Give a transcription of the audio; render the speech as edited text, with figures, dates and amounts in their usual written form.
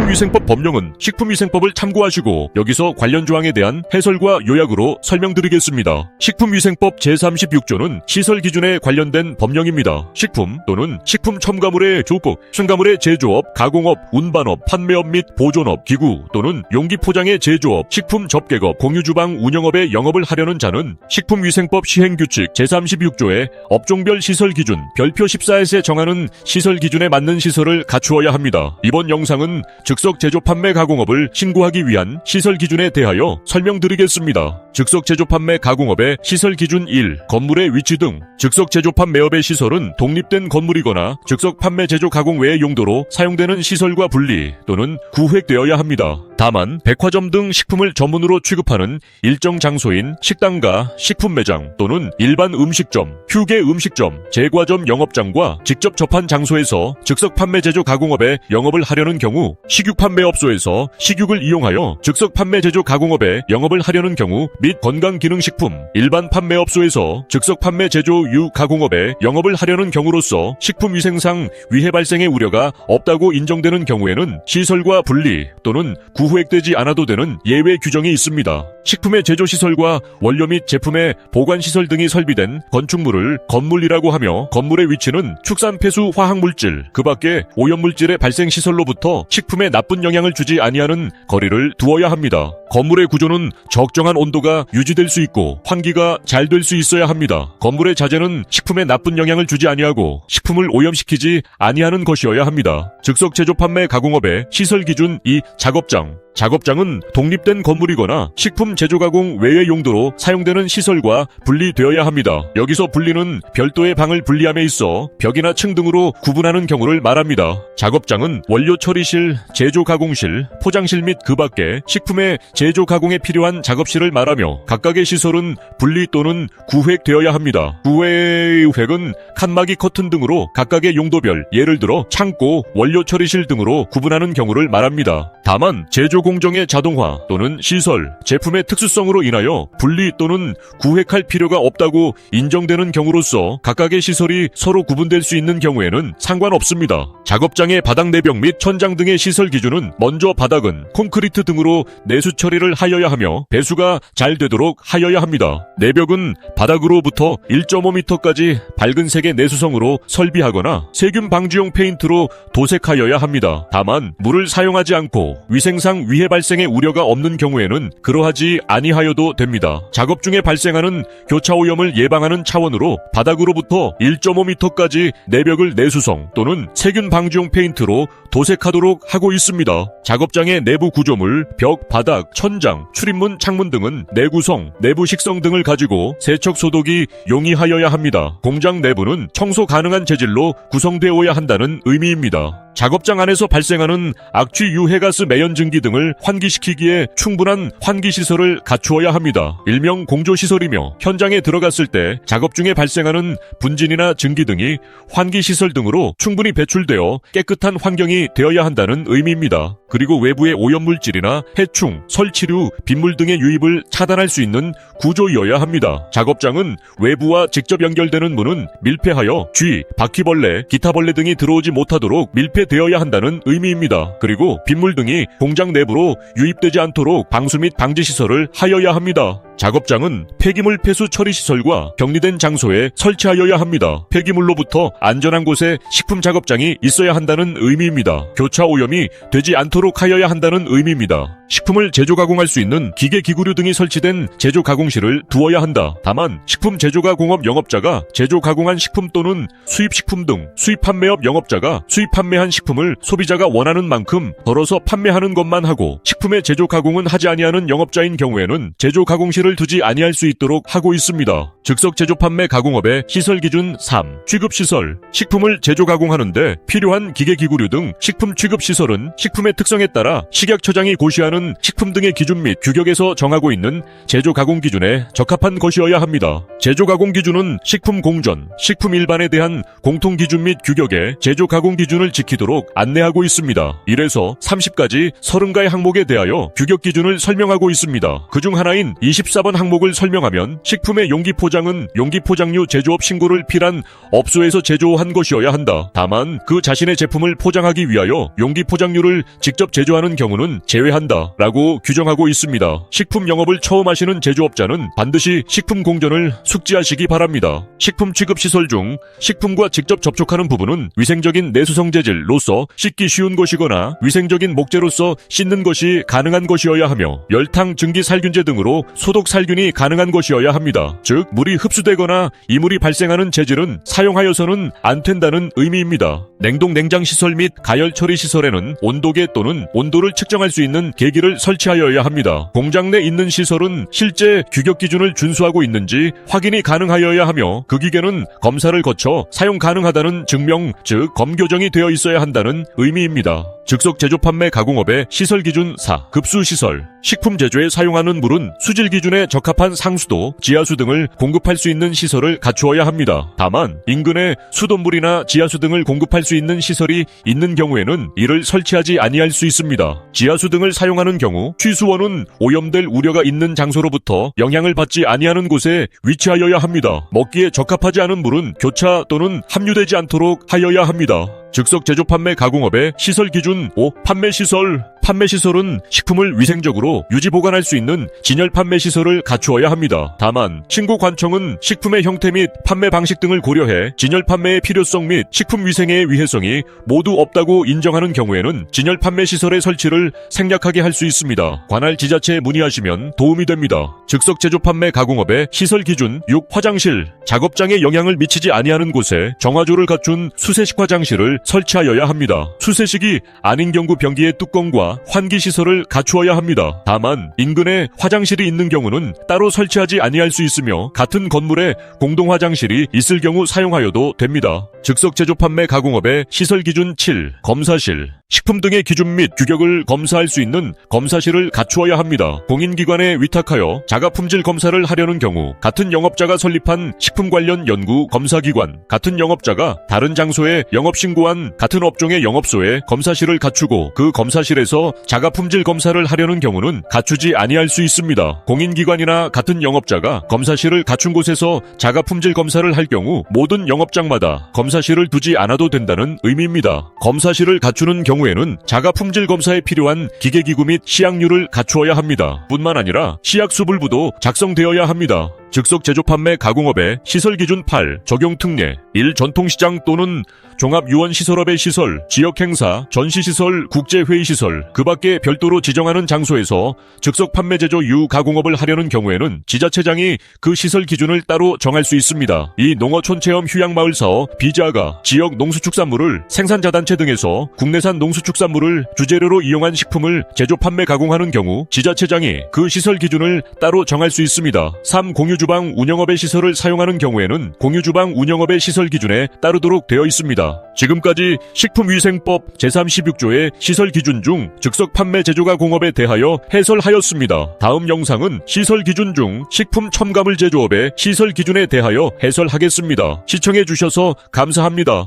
식품위생법 법령은 식품위생법을 참고하시고 여기서 관련 조항에 대한 해설과 요약으로 설명드리겠습니다. 식품위생법 제36조는 시설 기준에 관련된 법령입니다. 식품 또는 식품 첨가물의 조법, 첨가물의 제조업, 가공업, 운반업, 판매업 및 보존업, 기구 또는 용기 포장의 제조업, 식품 접객업, 공유주방 운영업의 영업을 하려는 자는 식품위생법 시행규칙 제36조의 업종별 시설 기준 별표 14에서 정하는 시설 기준에 맞는 시설을 갖추어야 합니다. 이번 영상은 즉석 제조 판매 가공업을 신고하기 위한 시설 기준에 대하여 설명드리겠습니다. 즉석 제조 판매 가공업의 시설 기준 1. 건물의 위치 등. 즉석 제조 판매업의 시설은 독립된 건물이거나 즉석 판매 제조 가공 외의 용도로 사용되는 시설과 분리 또는 구획되어야 합니다. 다만 백화점 등 식품을 전문으로 취급하는 일정 장소인 식당가, 식품 매장 또는 일반 음식점, 휴게 음식점, 제과점 영업장과 직접 접한 장소에서 즉석 판매 제조 가공업에 영업을 하려는 경우, 식육 판매업소에서 식육을 이용하여 즉석 판매 제조 가공업에 영업을 하려는 경우 및 건강기능식품, 일반 판매업소에서 즉석 판매 제조 유 가공업에 영업을 하려는 경우로서 식품위생상 위해 발생의 우려가 없다고 인정되는 경우에는 시설과 분리 또는 구획되지 않아도 되는 예외 규정이 있습니다. 식품의 제조시설과 원료 및 제품의 보관시설 등이 설비된 건축물을 건물이라고 하며 건물의 위치는 축산 폐수 화학물질, 그 밖에 오염물질의 발생시설로부터 식품에 나쁜 영향을 주지 아니하는 거리를 두어야 합니다. 건물의 구조는 적정한 온도가 유지될 수 있고 환기가 잘 될 수 있어야 합니다. 건물의 자재는 식품에 나쁜 영향을 주지 아니하고 식품을 오염시키지 아니하는 것이어야 합니다. 즉석 제조 판매 가공업의 시설 기준 2. 작업장. 작업장은 독립된 건물이거나 식품 제조 가공 외의 용도로 사용되는 시설과 분리되어야 합니다. 여기서 분리는 별도의 방을 분리함에 있어 벽이나 층 등으로 구분하는 경우를 말합니다. 작업장은 원료 처리실, 제조 가공실, 포장실 및 그 밖에 식품의 제조 가공에 필요한 작업실을 말하며 각각의 시설은 분리 또는 구획되어야 합니다. 구획은 칸막이 커튼 등으로 각각의 용도별, 예를 들어 창고, 원료 처리실 등으로 구분하는 경우를 말합니다. 다만 제조 공정의 자동화 또는 시설, 제품의 특수성으로 인하여 분리 또는 구획할 필요가 없다고 인정되는 경우로서 각각의 시설이 서로 구분될 수 있는 경우에는 상관없습니다. 작업장의 바닥 내벽 및 천장 등의 시설 기준은 먼저 바닥은 콘크리트 등으로 내수 처리를 하여야 하며 배수가 잘 되도록 하여야 합니다. 내벽은 바닥으로부터 1.5m까지 밝은 색의 내수성으로 설비하거나 세균 방지용 페인트로 도색하여야 합니다. 다만 물을 사용하지 않고 위생상 위해 발생의 우려가 없는 경우에는 그러하지 아니하여도 됩니다. 작업 중에 발생하는 교차 오염을 예방하는 차원으로 바닥으로부터 1.5m까지 내벽을 내수성 또는 세균 방지용 페인트로 도색하도록 하고 있습니다. 작업장의 내부 구조물, 벽, 바닥, 천장, 출입문, 창문 등은 내구성, 내부 식성 등을 가지고 세척 소독이 용이하여야 합니다. 공장 내부는 청소 가능한 재질로 구성되어야 한다는 의미입니다. 작업장 안에서 발생하는 악취 유해가스 매연 증기 등을 환기시키기에 충분한 환기시설을 갖추어야 합니다. 일명 공조시설이며 현장에 들어갔을 때 작업 중에 발생하는 분진이나 증기 등이 환기시설 등으로 충분히 배출되어 깨끗한 환경이 되어야 한다는 의미입니다. 그리고 외부의 오염물질이나 해충, 설치류, 빗물 등의 유입을 차단할 수 있는 구조이어야 합니다. 작업장은 외부와 직접 연결되는 문은 밀폐하여 쥐, 바퀴벌레, 기타 벌레 등이 들어오지 못하도록 밀폐되어야 한다는 의미입니다. 그리고 빗물 등이 공장 내부로 유입되지 않도록 방수 및 방지시설을 하여야 합니다. 작업장은 폐기물 폐수 처리 시설과 격리된 장소에 설치하여야 합니다. 폐기물로부터 안전한 곳에 식품 작업장이 있어야 한다는 의미입니다. 교차 오염이 되지 않도록 하여야 한다는 의미입니다. 식품을 제조 가공할 수 있는 기계 기구류 등이 설치된 제조 가공실을 두어야 한다. 다만 식품 제조 가공업 영업자가 제조 가공한 식품 또는 수입 식품 등 수입 판매업 영업자가 수입 판매한 식품을 소비자가 원하는 만큼 덜어서 판매하는 것만 하고 식품의 제조 가공은 하지 아니하는 영업자인 경우에는 제조 가공실을 두지 아니할 수 있도록 하고 있습니다. 즉석 제조 판매 가공업의 시설 기준 3. 취급시설. 식품을 제조 가공하는데 필요한 기계기구류 등 식품 취급시설은 식품의 특성에 따라 식약처장이 고시하는 식품 등의 기준 및 규격에서 정하고 있는 제조 가공 기준에 적합한 것이어야 합니다. 제조 가공 기준은 식품 공전, 식품 일반에 대한 공통 기준 및 규격의 제조 가공 기준을 지키도록 안내하고 있습니다. 1에서 30까지 30가지 항목에 대하여 규격 기준을 설명하고 있습니다. 그중 하나인 24 14번 항목을 설명하면 식품의 용기 포장은 용기 포장류 제조업 신고를 필한 업소에서 제조한 것이어야 한다. 다만 그 자신의 제품을 포장하기 위하여 용기 포장류를 직접 제조하는 경우는 제외한다 라고 규정하고 있습니다. 식품 영업을 처음 하시는 제조업자는 반드시 식품 공전을 숙지하시기 바랍니다. 식품 취급 시설 중 식품과 직접 접촉하는 부분은 위생적인 내수성 재질로서 씻기 쉬운 것이거나 위생적인 목재로서 씻는 것이 가능한 것이어야 하며 열탕, 증기, 살균제 등으로 소독 살균이 가능한 것이어야 합니다. 즉 물이 흡수되거나 이물이 발생하는 재질은 사용하여서는 안 된다는 의미입니다. 냉동 냉장 시설 및 가열 처리 시설에는 온도계 또는 온도를 측정할 수 있는 계기를 설치하여야 합니다. 공장 내 있는 시설은 실제 규격 기준을 준수하고 있는지 확인이 가능하여야 하며 그 기계는 검사를 거쳐 사용 가능하다는 증명, 즉 검교정이 되어 있어야 한다는 의미입니다. 즉석 제조 판매 가공업의 시설 기준 4. 급수 시설. 식품 제조에 사용하는 물은 수질 기준에 적합한 상수도, 지하수 등을 공급할 수 있는 시설을 갖추어야 합니다. 다만 인근에 수돗물이나 지하수 등을 공급할 수 있는 시설이 있는 경우에는 이를 설치하지 아니할 수 있습니다. 지하수 등을 사용하는 경우 취수원은 오염될 우려가 있는 장소로부터 영향을 받지 아니하는 곳에 위치하여야 합니다. 먹기에 적합하지 않은 물은 교차 또는 함유되지 않도록 하여야 합니다. 즉석 제조 판매 가공업의 시설 기준 5. 판매 시설. 판매 시설은 식품을 위생적으로 유지 보관할 수 있는 진열 판매 시설을 갖추어야 합니다. 다만 신고 관청은 식품의 형태 및 판매 방식 등을 고려해 진열 판매의 필요성 및 식품 위생의 위해성이 모두 없다고 인정하는 경우에는 진열 판매 시설의 설치를 생략하게 할 수 있습니다. 관할 지자체에 문의하시면 도움이 됩니다. 즉석 제조 판매 가공업의 시설 기준 6. 화장실. 작업장에 영향을 미치지 아니하는 곳에 정화조를 갖춘 수세식 화장실을 설치하여야 합니다. 수세식이 아닌 경우 변기의 뚜껑과 환기 시설을 갖추어야 합니다. 다만 인근에 화장실이 있는 경우는 따로 설치하지 아니할 수 있으며 같은 건물에 공동 화장실이 있을 경우 사용하여도 됩니다. 즉석 제조 판매 가공업의 시설 기준 7. 검사실. 식품 등의 기준 및 규격을 검사할 수 있는 검사실을 갖추어야 합니다. 공인기관에 위탁하여 자가품질 검사를 하려는 경우 같은 영업자가 설립한 식품 관련 연구 검사기관, 같은 영업자가 다른 장소에 영업신고한 같은 업종의 영업소에 검사실을 갖추고 그 검사실에서 자가품질 검사를 하려는 경우는 갖추지 아니할 수 있습니다. 공인기관이나 같은 영업자가 검사실을 갖춘 곳에서 자가품질 검사를 할 경우 모든 영업장마다 검사실을 두지 않아도 된다는 의미입니다. 검사실을 갖추는 경우에는 자가품질 검사에 필요한 기계기구 및 시약류를 갖추어야 합니다. 뿐만 아니라 시약수불부도 작성되어야 합니다. 즉석 제조 판매 가공업의 시설 기준 8. 적용 특례. 1. 전통시장 또는 종합유원시설업의 시설, 지역행사, 전시시설, 국제회의시설, 그 밖에 별도로 지정하는 장소에서 즉석 판매 제조 유가공업을 하려는 경우에는 지자체장이 그 시설 기준을 따로 정할 수 있습니다. 이 농어촌 체험 휴양마을 사업 비자가 지역 농수축산물을 생산자단체 등에서 국내산 농수축산물을 주재료로 이용한 식품을 제조 판매 가공하는 경우 지자체장이 그 시설 기준을 따로 정할 수 있습니다. 3. 공유주방 운영업의 시설을 사용하는 경우에는 공유주방 운영업의 시설 기준에 따르도록 되어 있습니다. 지금까지 식품위생법 제36조의 시설 기준 중 즉석 판매 제조가 공업에 대하여 해설하였습니다. 다음 영상은 시설 기준 중 식품 첨가물 제조업의 시설 기준에 대하여 해설하겠습니다. 시청해주셔서 감사합니다.